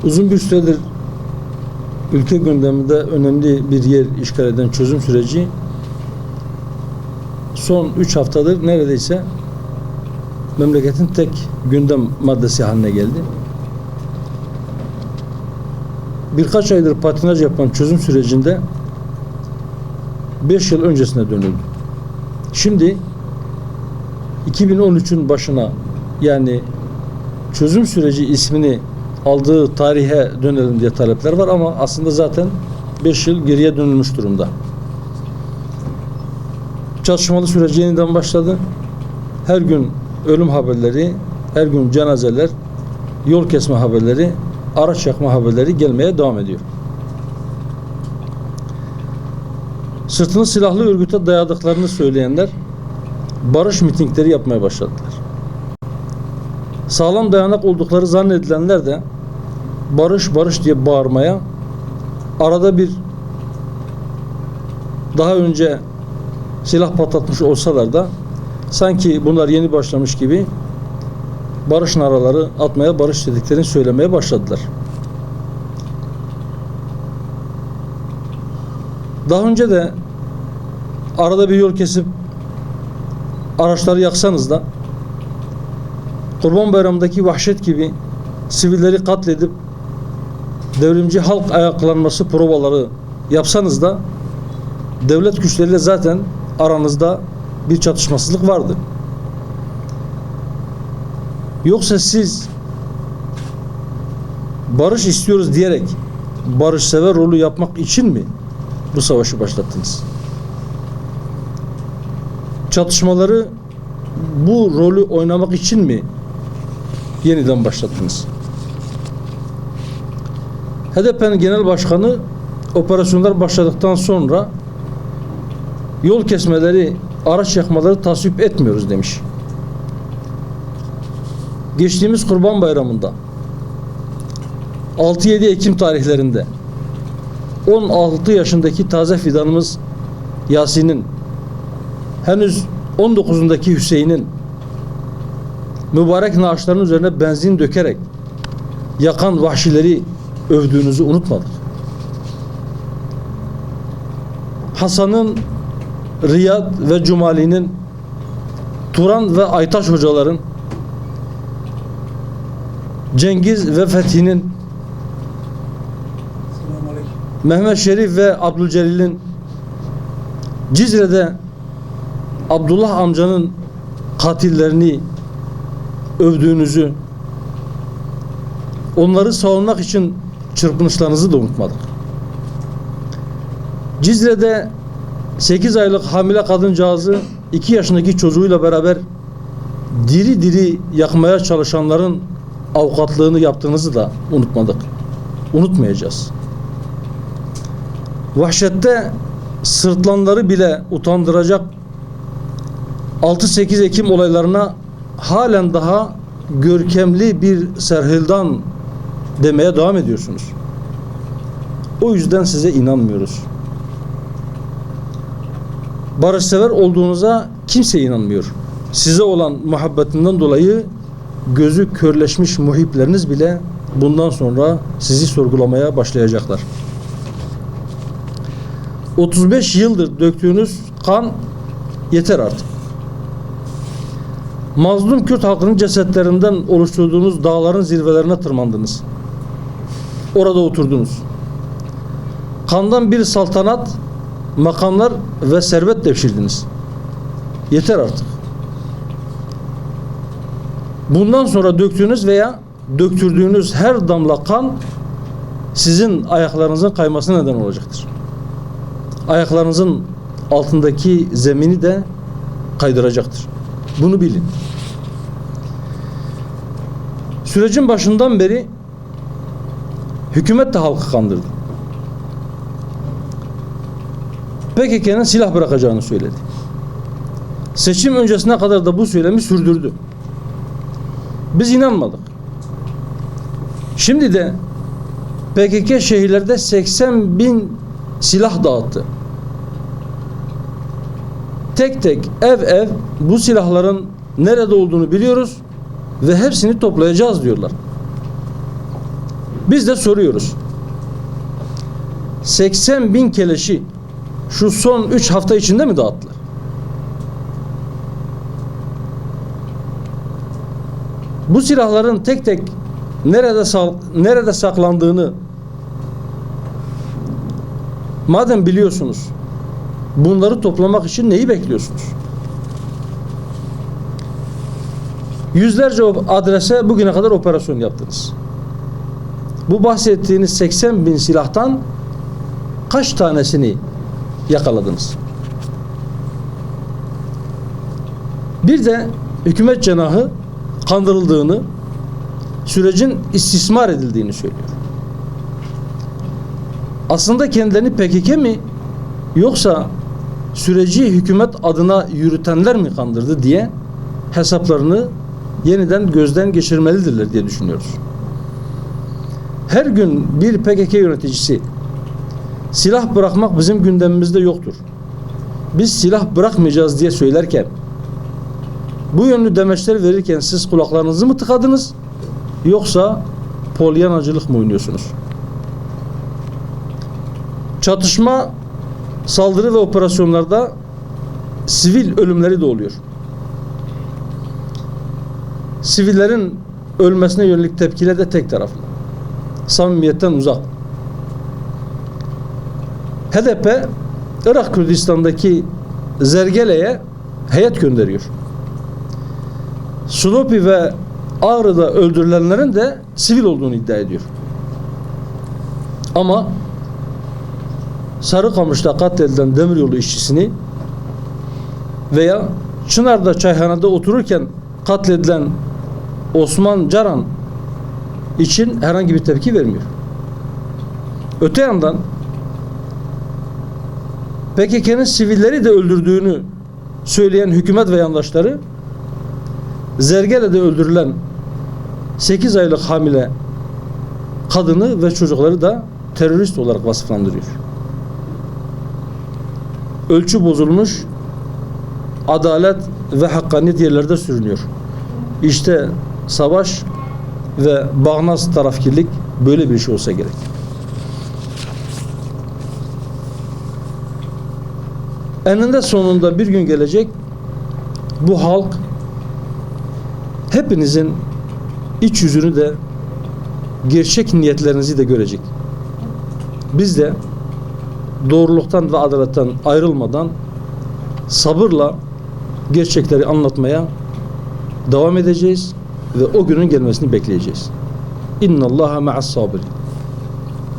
Uzun bir süredir ülke gündeminde önemli bir yer işgal eden çözüm süreci son 3 haftadır neredeyse memleketin tek gündem maddesi haline geldi. Birkaç aydır patinaj yapan çözüm sürecinde 5 yıl öncesine dönüldü. Şimdi 2013'ün başına, yani çözüm süreci ismini aldığı tarihe dönelim diye talepler var ama aslında zaten 5 yıl geriye dönülmüş durumda. Çatışmalı süreci yeniden başladı. Her gün ölüm haberleri, her gün cenazeler, yol kesme haberleri, araç yakma haberleri gelmeye devam ediyor. Sırtını silahlı örgüte dayadıklarını söyleyenler barış mitingleri yapmaya başladılar. Sağlam dayanak oldukları zannedilenler de barış barış diye bağırmaya, arada bir daha önce silah patlatmış olsalar da sanki bunlar yeni başlamış gibi barış naraları atmaya, barış dediklerini söylemeye başladılar. Daha önce de arada bir yol kesip araçları yaksanız da Kurban Bayramı'ndaki vahşet gibi sivilleri katledip devrimci halk ayaklanması provaları yapsanız da devlet güçleriyle zaten aranızda bir çatışmasızlık vardı. Yoksa siz barış istiyoruz diyerek barışsever rolü yapmak için mi bu savaşı başlattınız? Çatışmaları bu rolü oynamak için mi yeniden başlattınız? HDP'nin genel başkanı operasyonlar başladıktan sonra yol kesmeleri, araç yakmaları tasvip etmiyoruz demiş. Geçtiğimiz Kurban Bayramı'nda 6-7 Ekim tarihlerinde 16 yaşındaki taze fidanımız Yasin'in, henüz 19'undaki Hüseyin'in mübarek naaşların üzerine benzin dökerek yakan vahşileri övdüğünüzü unutmadık. Hasan'ın, Riyad ve Cumali'nin, Turan ve Aytaş hocaların, Cengiz ve Fethi'nin, Mehmet Şerif ve Abdülcelil'in, Cizre'de Abdullah amcanın katillerini övdüğünüzü, onları savunmak için çırpınışlarınızı da unutmadık. Cizre'de 8 aylık hamile kadıncağızı 2 yaşındaki çocuğuyla beraber diri diri yakmaya çalışanların avukatlığını yaptığınızı da unutmadık. Unutmayacağız. Vahşette sırtlanları bile utandıracak 6-8 Ekim olaylarına halen daha görkemli bir serhildan demeye devam ediyorsunuz. O yüzden size inanmıyoruz. Barışsever olduğunuza kimse inanmıyor. Size olan muhabbetinden dolayı gözü körleşmiş muhipleriniz bile bundan sonra sizi sorgulamaya başlayacaklar. 35 yıldır döktüğünüz kan yeter artık. Mazlum Kürt halkının cesetlerinden oluşturduğunuz dağların zirvelerine tırmandınız. Orada oturdunuz. Kandan bir saltanat, makamlar ve servet devşirdiniz. Yeter artık. Bundan sonra döktüğünüz veya döktürdüğünüz her damla kan sizin ayaklarınızın kaymasına neden olacaktır. Ayaklarınızın altındaki zemini de kaydıracaktır. Bunu bilin. Sürecin başından beri hükümet de halkı kandırdı. PKK'nın silah bırakacağını söyledi. Seçim öncesine kadar da bu söylemi sürdürdü. Biz inanmadık. Şimdi de PKK şehirlerde 80.000 silah dağıttı. Tek tek, ev ev bu silahların nerede olduğunu biliyoruz ve hepsini toplayacağız diyorlar. Biz de soruyoruz. 80 bin keleşi şu son 3 hafta içinde mi dağıttılar? Bu silahların tek tek nerede saklandığını madem biliyorsunuz, bunları toplamak için neyi bekliyorsunuz? Yüzlerce adrese bugüne kadar operasyon yaptınız. Bu bahsettiğiniz 80 bin silahtan kaç tanesini yakaladınız? Bir de hükümet cenahı kandırıldığını, sürecin istismar edildiğini söylüyor. Aslında kendilerini PKK mi yoksa süreci hükümet adına yürütenler mi kandırdı diye hesaplarını yeniden gözden geçirmelidirler diye düşünüyoruz. Her gün bir PKK yöneticisi silah bırakmak bizim gündemimizde yoktur, biz silah bırakmayacağız diye söylerken, bu yönlü demeçler verirken siz kulaklarınızı mı tıkadınız yoksa polyanacılık mı oynuyorsunuz? Çatışma, saldırı ve operasyonlarda sivil ölümleri de oluyor. Sivillerin ölmesine yönelik tepkiler de tek taraflı. Samimiyetten uzak. HDP Irak Kürdistan'daki Zergele'ye heyet gönderiyor. Sulopi ve Ağrı'da öldürülenlerin de sivil olduğunu iddia ediyor. Ama Sarıkamış'ta katledilen demiryolu işçisini veya Çınar'da çayhanada otururken katledilen Osman Caran için herhangi bir tepki vermiyor. Öte yandan PKK'nın sivilleri de öldürdüğünü söyleyen hükümet ve yandaşları Zergele'de öldürülen 8 aylık hamile kadını ve çocukları da terörist olarak vasıflandırıyor. Ölçü bozulmuş, adalet ve hakkaniyet yerlerde sürünüyor. İşte savaş ve bağnaz tarafkirlik böyle bir şey olsa gerek. Eninde sonunda bir gün gelecek, bu halk hepinizin iç yüzünü de gerçek niyetlerinizi de görecek. Biz de doğruluktan ve adaletten ayrılmadan sabırla gerçekleri anlatmaya devam edeceğiz ve o günün gelmesini bekleyeceğiz. İnnallaha ma'as sabirin.